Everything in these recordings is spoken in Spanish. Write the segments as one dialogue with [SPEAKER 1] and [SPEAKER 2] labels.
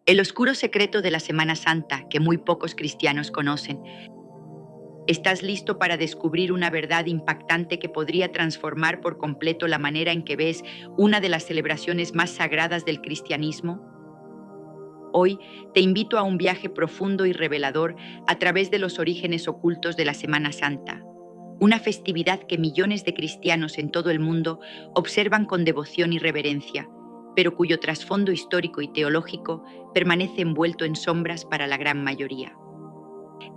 [SPEAKER 1] El oscuro secreto de la Semana Santa que muy pocos cristianos conocen. ¿Estás listo para descubrir una verdad impactante que podría transformar por completo la manera en que ves una de las celebraciones más sagradas del cristianismo? Hoy te invito a un viaje profundo y revelador a través de los orígenes ocultos de la Semana Santa, una festividad que millones de cristianos en todo el mundo observan con devoción y reverencia, pero cuyo trasfondo histórico y teológico permanece envuelto en sombras para la gran mayoría.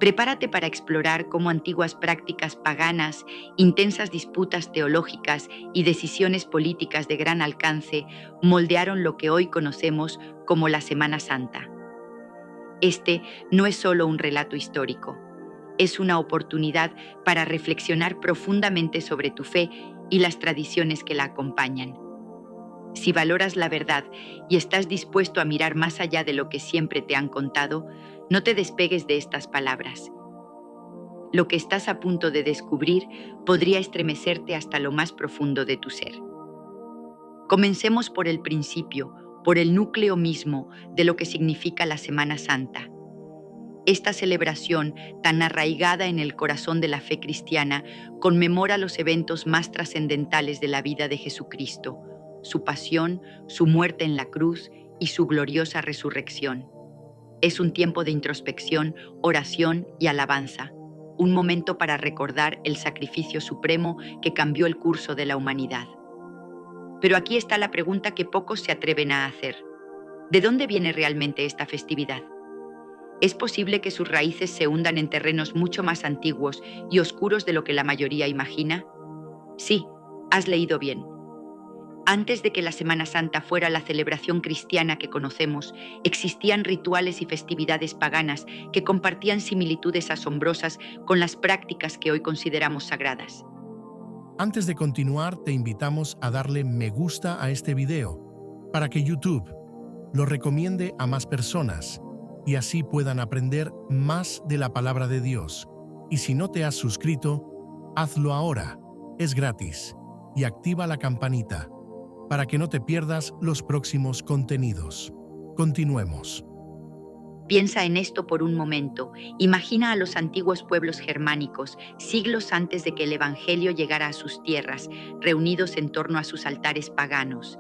[SPEAKER 1] Prepárate para explorar cómo antiguas prácticas paganas, intensas disputas teológicas y decisiones políticas de gran alcance moldearon lo que hoy conocemos como la Semana Santa. Este no es solo un relato histórico, es una oportunidad para reflexionar profundamente sobre tu fe y las tradiciones que la acompañan. Si valoras la verdad y estás dispuesto a mirar más allá de lo que siempre te han contado, no te despegues de estas palabras. Lo que estás a punto de descubrir podría estremecerte hasta lo más profundo de tu ser. Comencemos por el principio, por el núcleo mismo de lo que significa la Semana Santa. Esta celebración, tan arraigada en el corazón de la fe cristiana, conmemora los eventos más trascendentales de la vida de Jesucristo, su pasión, su muerte en la cruz y su gloriosa resurrección. Es un tiempo de introspección, oración y alabanza, un momento para recordar el sacrificio supremo que cambió el curso de la humanidad. Pero aquí está la pregunta que pocos se atreven a hacer. ¿De dónde viene realmente esta festividad? ¿Es posible que sus raíces se hundan en terrenos mucho más antiguos y oscuros de lo que la mayoría imagina? Sí, has leído bien. Antes de que la Semana Santa fuera la celebración cristiana que conocemos, existían rituales y festividades paganas que compartían similitudes asombrosas con las prácticas que hoy consideramos sagradas.
[SPEAKER 2] Antes de continuar, te invitamos a darle me gusta a este video para que YouTube lo recomiende a más personas y así puedan aprender más de la palabra de Dios. Y si no te has suscrito, hazlo ahora, es gratis, y activa la campanita para que no te pierdas los próximos contenidos. Continuemos.
[SPEAKER 1] Piensa en esto por un momento. Imagina a los antiguos pueblos germánicos, siglos antes de que el Evangelio llegara a sus tierras, reunidos en torno a sus altares paganos.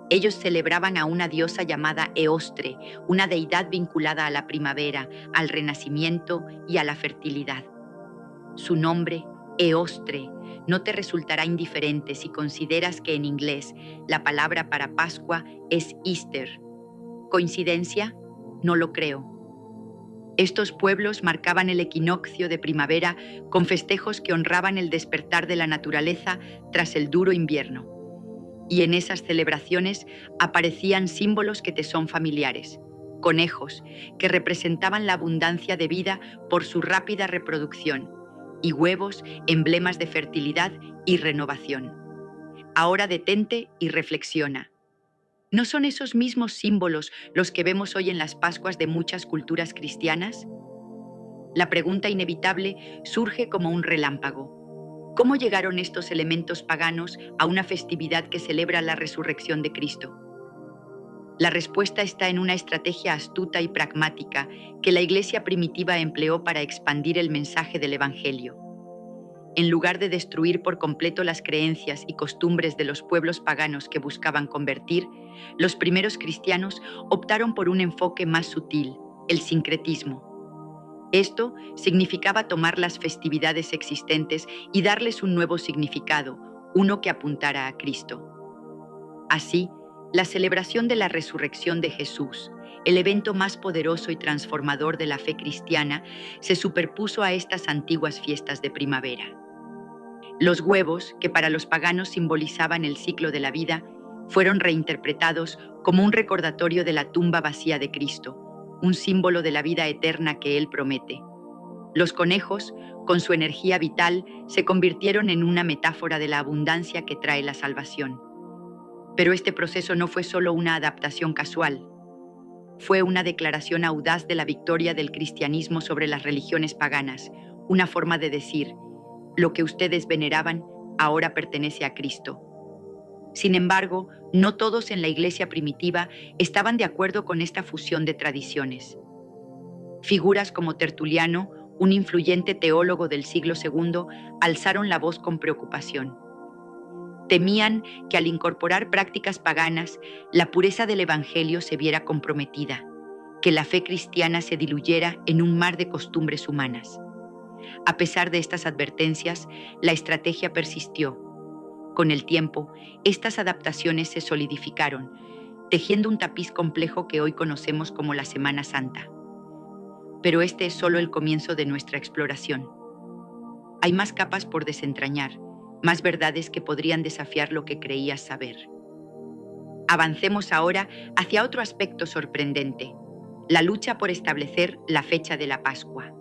[SPEAKER 1] Ellos celebraban a una diosa llamada Eostre, una deidad vinculada a la primavera, al renacimiento y a la fertilidad. Su nombre, Eostre, no te resultará indiferente si consideras que en inglés la palabra para Pascua es Easter. ¿Coincidencia? No lo creo. Estos pueblos marcaban el equinoccio de primavera con festejos que honraban el despertar de la naturaleza tras el duro invierno. Y en esas celebraciones aparecían símbolos que te son familiares. Conejos, que representaban la abundancia de vida por su rápida reproducción, y huevos, emblemas de fertilidad y renovación. Ahora detente y reflexiona. ¿No son esos mismos símbolos los que vemos hoy en las Pascuas de muchas culturas cristianas? La pregunta inevitable surge como un relámpago. ¿Cómo llegaron estos elementos paganos a una festividad que celebra la resurrección de Cristo? La respuesta está en una estrategia astuta y pragmática que la Iglesia primitiva empleó para expandir el mensaje del Evangelio. En lugar de destruir por completo las creencias y costumbres de los pueblos paganos que buscaban convertir, los primeros cristianos optaron por un enfoque más sutil, el sincretismo. Esto significaba tomar las festividades existentes y darles un nuevo significado, uno que apuntara a Cristo. Así, la celebración de la resurrección de Jesús, el evento más poderoso y transformador de la fe cristiana, se superpuso a estas antiguas fiestas de primavera. Los huevos, que para los paganos simbolizaban el ciclo de la vida, fueron reinterpretados como un recordatorio de la tumba vacía de Cristo, un símbolo de la vida eterna que Él promete. Los conejos, con su energía vital, se convirtieron en una metáfora de la abundancia que trae la salvación. Pero este proceso no fue solo una adaptación casual. Fue una declaración audaz de la victoria del cristianismo sobre las religiones paganas, una forma de decir: lo que ustedes veneraban ahora pertenece a Cristo. Sin embargo, no todos en la iglesia primitiva estaban de acuerdo con esta fusión de tradiciones. Figuras como Tertuliano, un influyente teólogo del siglo II, alzaron la voz con preocupación. Temían que al incorporar prácticas paganas, la pureza del Evangelio se viera comprometida, que la fe cristiana se diluyera en un mar de costumbres humanas. A pesar de estas advertencias, la estrategia persistió. Con el tiempo, estas adaptaciones se solidificaron, tejiendo un tapiz complejo que hoy conocemos como la Semana Santa. Pero este es solo el comienzo de nuestra exploración. Hay más capas por desentrañar, más verdades que podrían desafiar lo que creías saber. Avancemos ahora hacia otro aspecto sorprendente, la lucha por establecer la fecha de la Pascua.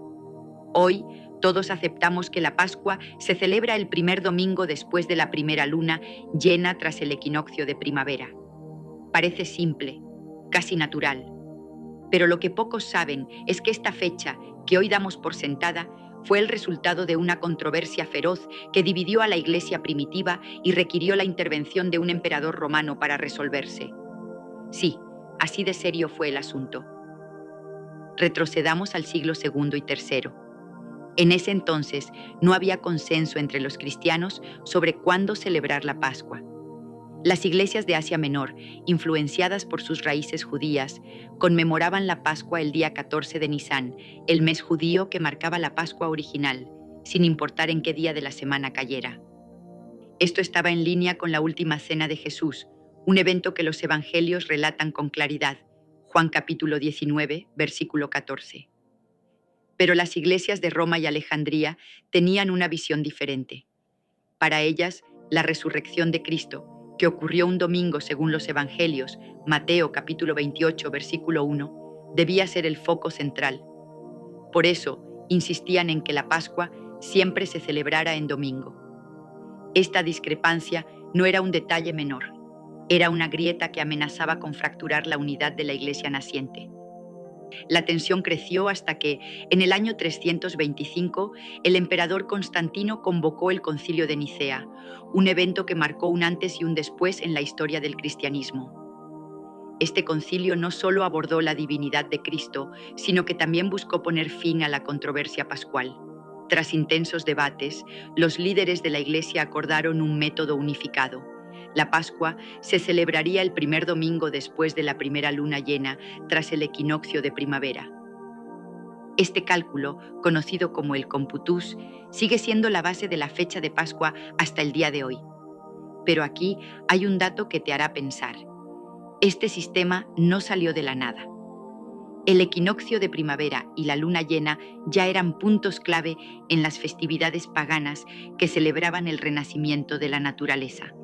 [SPEAKER 1] Hoy, todos aceptamos que la Pascua se celebra el primer domingo después de la primera luna llena tras el equinoccio de primavera. Parece simple, casi natural. Pero lo que pocos saben es que esta fecha, que hoy damos por sentada, fue el resultado de una controversia feroz que dividió a la Iglesia primitiva y requirió la intervención de un emperador romano para resolverse. Sí, así de serio fue el asunto. Retrocedamos al siglo II y III. En ese entonces no había consenso entre los cristianos sobre cuándo celebrar la Pascua. Las iglesias de Asia Menor, influenciadas por sus raíces judías, conmemoraban la Pascua el día 14 de Nisán, el mes judío que marcaba la Pascua original, sin importar en qué día de la semana cayera. Esto estaba en línea con la última cena de Jesús, un evento que los evangelios relatan con claridad, Juan capítulo 19, versículo 14. Pero las iglesias de Roma y Alejandría tenían una visión diferente. Para ellas, la resurrección de Cristo, que ocurrió un domingo según los evangelios, Mateo capítulo 28, versículo 1, debía ser el foco central. Por eso, insistían en que la Pascua siempre se celebrara en domingo. Esta discrepancia no era un detalle menor, era una grieta que amenazaba con fracturar la unidad de la iglesia naciente. La tensión creció hasta que, en el año 325, el emperador Constantino convocó el Concilio de Nicea, un evento que marcó un antes y un después en la historia del cristianismo. Este concilio no solo abordó la divinidad de Cristo, sino que también buscó poner fin a la controversia pascual. Tras intensos debates, los líderes de la Iglesia acordaron un método unificado. La Pascua se celebraría el primer domingo después de la primera luna llena, tras el equinoccio de primavera. Este cálculo, conocido como el Computus, sigue siendo la base de la fecha de Pascua hasta el día de hoy. Pero aquí hay un dato que te hará pensar. Este sistema no salió de la nada. El equinoccio de primavera y la luna llena ya eran puntos clave en las festividades paganas que celebraban el renacimiento de la naturaleza.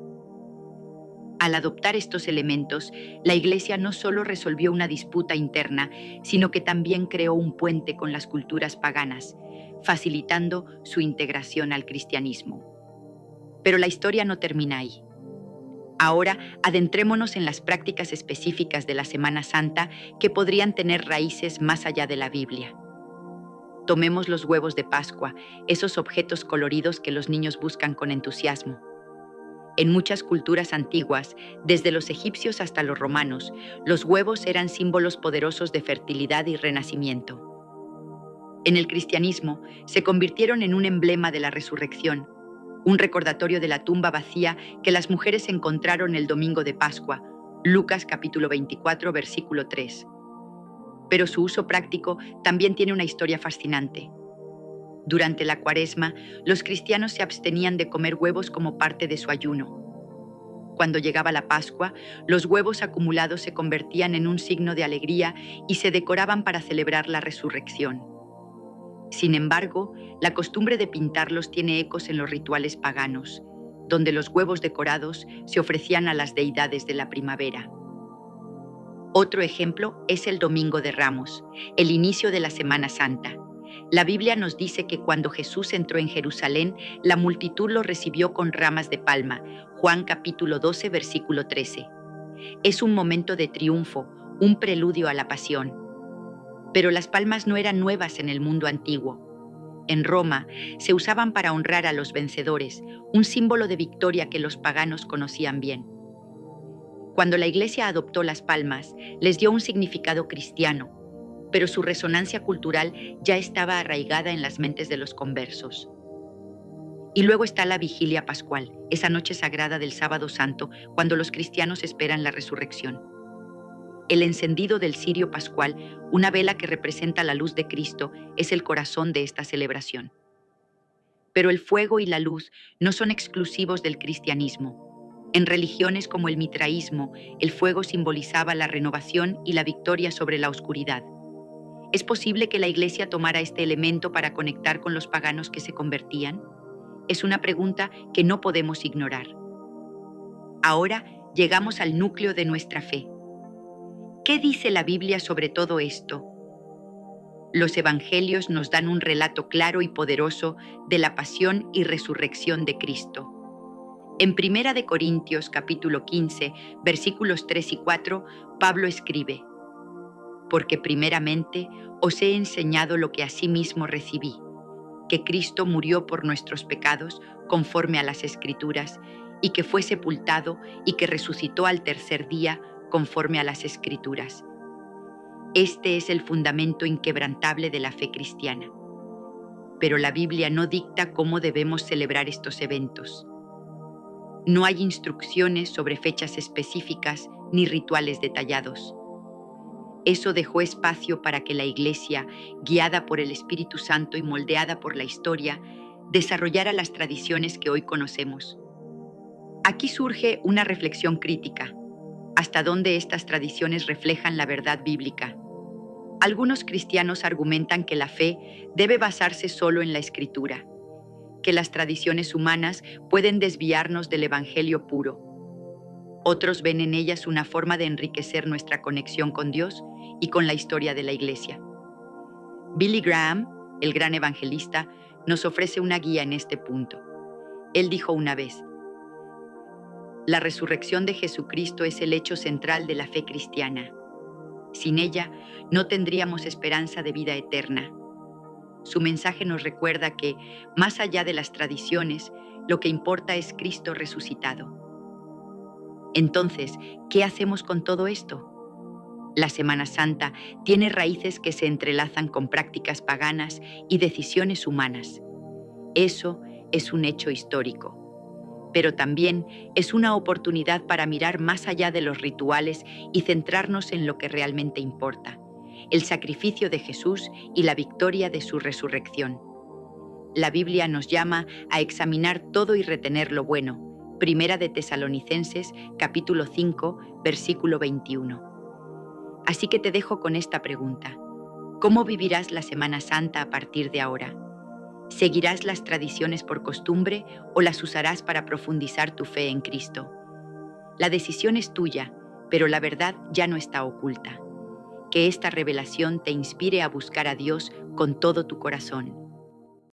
[SPEAKER 1] Al adoptar estos elementos, la Iglesia no solo resolvió una disputa interna, sino que también creó un puente con las culturas paganas, facilitando su integración al cristianismo. Pero la historia no termina ahí. Ahora adentrémonos en las prácticas específicas de la Semana Santa que podrían tener raíces más allá de la Biblia. Tomemos los huevos de Pascua, esos objetos coloridos que los niños buscan con entusiasmo. En muchas culturas antiguas, desde los egipcios hasta los romanos, los huevos eran símbolos poderosos de fertilidad y renacimiento. En el cristianismo, se convirtieron en un emblema de la resurrección, un recordatorio de la tumba vacía que las mujeres encontraron el domingo de Pascua, Lucas capítulo 24, versículo 3. Pero su uso práctico también tiene una historia fascinante. Durante la Cuaresma, los cristianos se abstenían de comer huevos como parte de su ayuno. Cuando llegaba la Pascua, los huevos acumulados se convertían en un signo de alegría y se decoraban para celebrar la resurrección. Sin embargo, la costumbre de pintarlos tiene ecos en los rituales paganos, donde los huevos decorados se ofrecían a las deidades de la primavera. Otro ejemplo es el Domingo de Ramos, el inicio de la Semana Santa. La Biblia nos dice que cuando Jesús entró en Jerusalén, la multitud lo recibió con ramas de palma, Juan capítulo 12, versículo 13. Es un momento de triunfo, un preludio a la pasión. Pero las palmas no eran nuevas en el mundo antiguo. En Roma se usaban para honrar a los vencedores, un símbolo de victoria que los paganos conocían bien. Cuando la Iglesia adoptó las palmas, les dio un significado cristiano, pero su resonancia cultural ya estaba arraigada en las mentes de los conversos. Y luego está la vigilia pascual, esa noche sagrada del Sábado Santo, cuando los cristianos esperan la resurrección. El encendido del cirio pascual, una vela que representa la luz de Cristo, es el corazón de esta celebración. Pero el fuego y la luz no son exclusivos del cristianismo. En religiones como el mitraísmo, el fuego simbolizaba la renovación y la victoria sobre la oscuridad. ¿Es posible que la Iglesia tomara este elemento para conectar con los paganos que se convertían? Es una pregunta que no podemos ignorar. Ahora llegamos al núcleo de nuestra fe. ¿Qué dice la Biblia sobre todo esto? Los evangelios nos dan un relato claro y poderoso de la pasión y resurrección de Cristo. En 1 de Corintios capítulo 15, versículos 3 y 4, Pablo escribe: porque primeramente os he enseñado lo que asimismo recibí, que Cristo murió por nuestros pecados conforme a las Escrituras, y que fue sepultado y que resucitó al tercer día conforme a las Escrituras. Este es el fundamento inquebrantable de la fe cristiana. Pero la Biblia no dicta cómo debemos celebrar estos eventos. No hay instrucciones sobre fechas específicas ni rituales detallados. Eso dejó espacio para que la Iglesia, guiada por el Espíritu Santo y moldeada por la historia, desarrollara las tradiciones que hoy conocemos. Aquí surge una reflexión crítica. ¿Hasta dónde estas tradiciones reflejan la verdad bíblica? Algunos cristianos argumentan que la fe debe basarse solo en la Escritura, que las tradiciones humanas pueden desviarnos del Evangelio puro. Otros ven en ellas una forma de enriquecer nuestra conexión con Dios y con la historia de la Iglesia. Billy Graham, el gran evangelista, nos ofrece una guía en este punto. Él dijo una vez: la resurrección de Jesucristo es el hecho central de la fe cristiana. Sin ella, no tendríamos esperanza de vida eterna. Su mensaje nos recuerda que, más allá de las tradiciones, lo que importa es Cristo resucitado. Entonces, ¿qué hacemos con todo esto? La Semana Santa tiene raíces que se entrelazan con prácticas paganas y decisiones humanas. Eso es un hecho histórico. Pero también es una oportunidad para mirar más allá de los rituales y centrarnos en lo que realmente importa: el sacrificio de Jesús y la victoria de su resurrección. La Biblia nos llama a examinar todo y retener lo bueno. Primera de Tesalonicenses, capítulo 5, versículo 21. Así que te dejo con esta pregunta: ¿cómo vivirás la Semana Santa a partir de ahora? ¿Seguirás las tradiciones por costumbre o las usarás para profundizar tu fe en Cristo? La decisión es tuya, pero la verdad ya no está oculta. Que esta revelación te inspire a buscar a Dios con todo tu corazón.